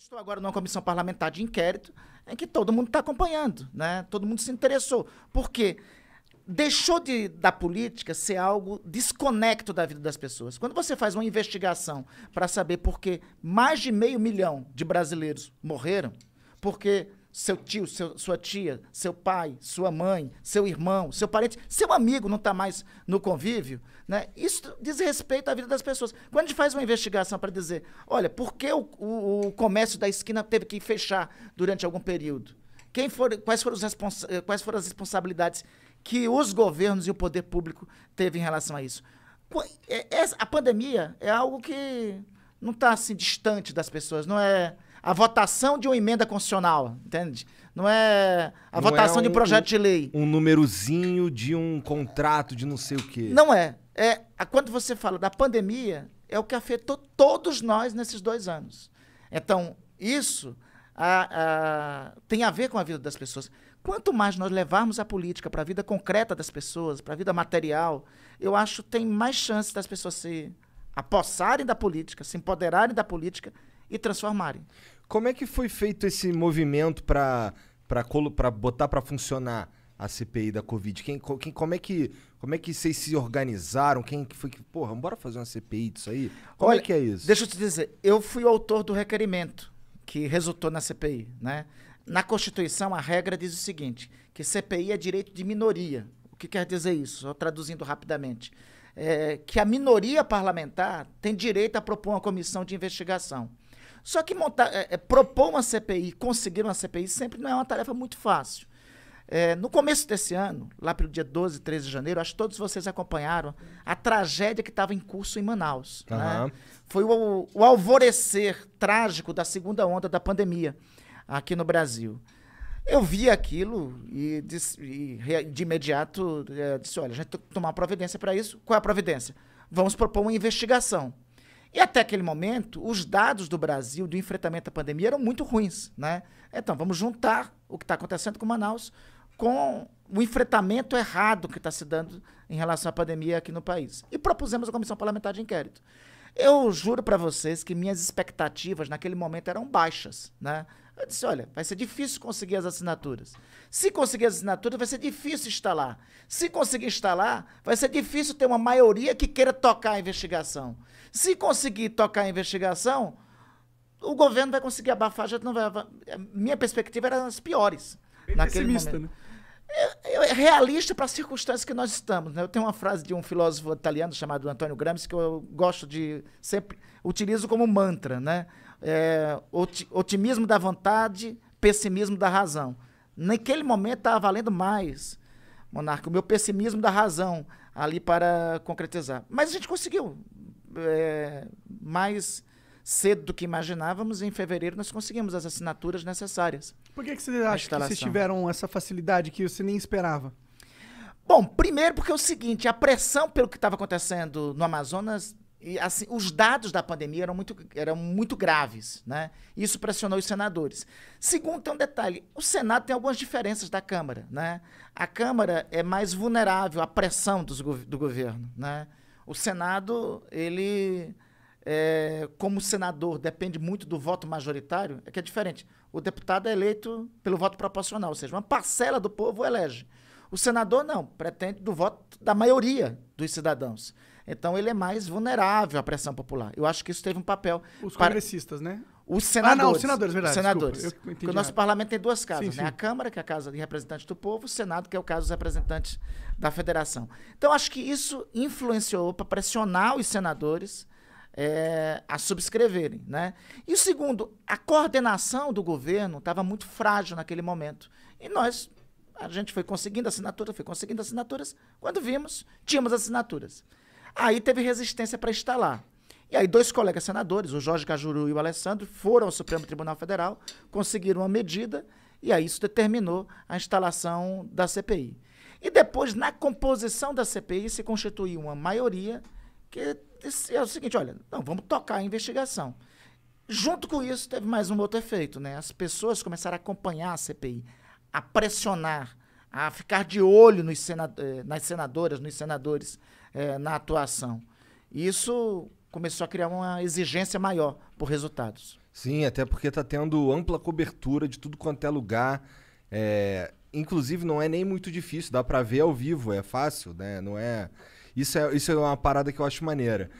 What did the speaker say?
estou agora numa comissão parlamentar de inquérito em que todo mundo está acompanhando, né? Todo mundo se interessou. Por quê? Deixou da política ser algo desconecto da vida das pessoas. Quando você faz uma investigação para saber por que mais de 500 mil de brasileiros morreram, porque seu tio, sua tia, seu pai, sua mãe, seu irmão, seu parente, seu amigo não está mais no convívio, né? Isso diz respeito à vida das pessoas. Quando a gente faz uma investigação para dizer, olha, por que o comércio da esquina teve que fechar durante algum período? Quais foram as responsabilidades que os governos e o poder público teve em relação a isso? A pandemia é algo que não está assim distante das pessoas, não é a votação de uma emenda constitucional, entende? Não é a votação de um projeto de lei. Um númerozinho de um contrato de não sei o quê. Não é. Quando você fala da pandemia, é o que afetou todos nós nesses 2 anos. Então, isso tem a ver com a vida das pessoas. Quanto mais nós levarmos a política para a vida concreta das pessoas, para a vida material, eu acho que tem mais chance das pessoas se apossarem da política, se empoderarem da política e transformarem. Como é que foi feito esse movimento para botar para funcionar a CPI da Covid? Como é que vocês se organizaram? Quem que foi que, porra, bora fazer uma CPI disso aí? Como é que é isso? Deixa eu te dizer, eu fui o autor do requerimento que resultou na CPI, né? Na Constituição, a regra diz o seguinte, que CPI é direito de minoria. O que quer dizer isso? Só traduzindo rapidamente. Que a minoria parlamentar tem direito a propor uma comissão de investigação. Só que propor uma CPI, conseguir uma CPI, sempre não é uma tarefa muito fácil. No começo desse ano, lá pelo dia 12, 13 de janeiro, acho que todos vocês acompanharam a tragédia que estava em curso em Manaus. Uhum. Né? Foi o alvorecer trágico da segunda onda da pandemia aqui no Brasil. Eu vi aquilo e de imediato disse, olha, a gente tem que tomar uma providência para isso. Qual é a providência? Vamos propor uma investigação. E até aquele momento, os dados do Brasil do enfrentamento à pandemia eram muito ruins, né? Então, vamos juntar o que está acontecendo com Manaus com o enfrentamento errado que está se dando em relação à pandemia aqui no país. E propusemos a comissão parlamentar de inquérito. Eu juro para vocês que minhas expectativas naquele momento eram baixas, né? Eu disse, olha, vai ser difícil conseguir as assinaturas. Se conseguir as assinaturas, vai ser difícil instalar. Se conseguir instalar, vai ser difícil ter uma maioria que queira tocar a investigação. Se conseguir tocar a investigação, o governo vai conseguir abafar, já não vai. Minha perspectiva era as piores. Bem naquele pessimista, momento. Né? É realista para as circunstâncias que nós estamos, né? Eu tenho uma frase de um filósofo italiano chamado Antonio Gramsci que eu gosto de sempre utilizo como mantra, né? Otimismo da vontade, pessimismo da razão. Naquele momento estava valendo mais, Monarca, o meu pessimismo da razão ali para concretizar. Mas a gente conseguiu. Mais cedo do que imaginávamos, em fevereiro nós conseguimos as assinaturas necessárias. Por que você acha que vocês tiveram essa facilidade que você nem esperava? Bom, primeiro porque é o seguinte, a pressão pelo que estava acontecendo no Amazonas, e, assim, os dados da pandemia eram muito graves, né? Isso pressionou os senadores. Segundo, tem um detalhe, o Senado tem algumas diferenças da Câmara, né? A Câmara é mais vulnerável à pressão do governo, né? O Senado, ele, como o senador depende muito do voto majoritário, é que é diferente. O deputado é eleito pelo voto proporcional, ou seja, uma parcela do povo elege. O senador não, pretende do voto da maioria dos cidadãos. Então, ele é mais vulnerável à pressão popular. Eu acho que isso teve um papel... Os congressistas, né? Os senadores. Os senadores, verdade. Os senadores. Desculpa, Porque o nosso parlamento tem 2 casas, sim, né? sim. A Câmara, que é a Casa de Representantes do Povo, o Senado, que é o caso dos representantes da Federação. Então, acho que isso influenciou para pressionar os senadores a subscreverem, né? E o segundo, a coordenação do governo estava muito frágil naquele momento. E a gente foi conseguindo assinaturas, quando vimos, tínhamos assinaturas. Aí teve resistência para instalar. E aí 2 colegas senadores, o Jorge Cajuru e o Alessandro, foram ao Supremo Tribunal Federal, conseguiram uma medida, e aí isso determinou a instalação da CPI. E depois, na composição da CPI, se constituiu uma maioria que disse o seguinte, olha, não, vamos tocar a investigação. Junto com isso, teve mais um outro efeito, né? As pessoas começaram a acompanhar a CPI, a pressionar, a ficar de olho nas senadoras, nos senadores, na atuação. Isso começou a criar uma exigência maior por resultados. Sim, até porque tá tendo ampla cobertura de tudo quanto é lugar. Inclusive, não é nem muito difícil, dá pra ver ao vivo, é fácil, né? Não é... Isso é uma parada que eu acho maneira.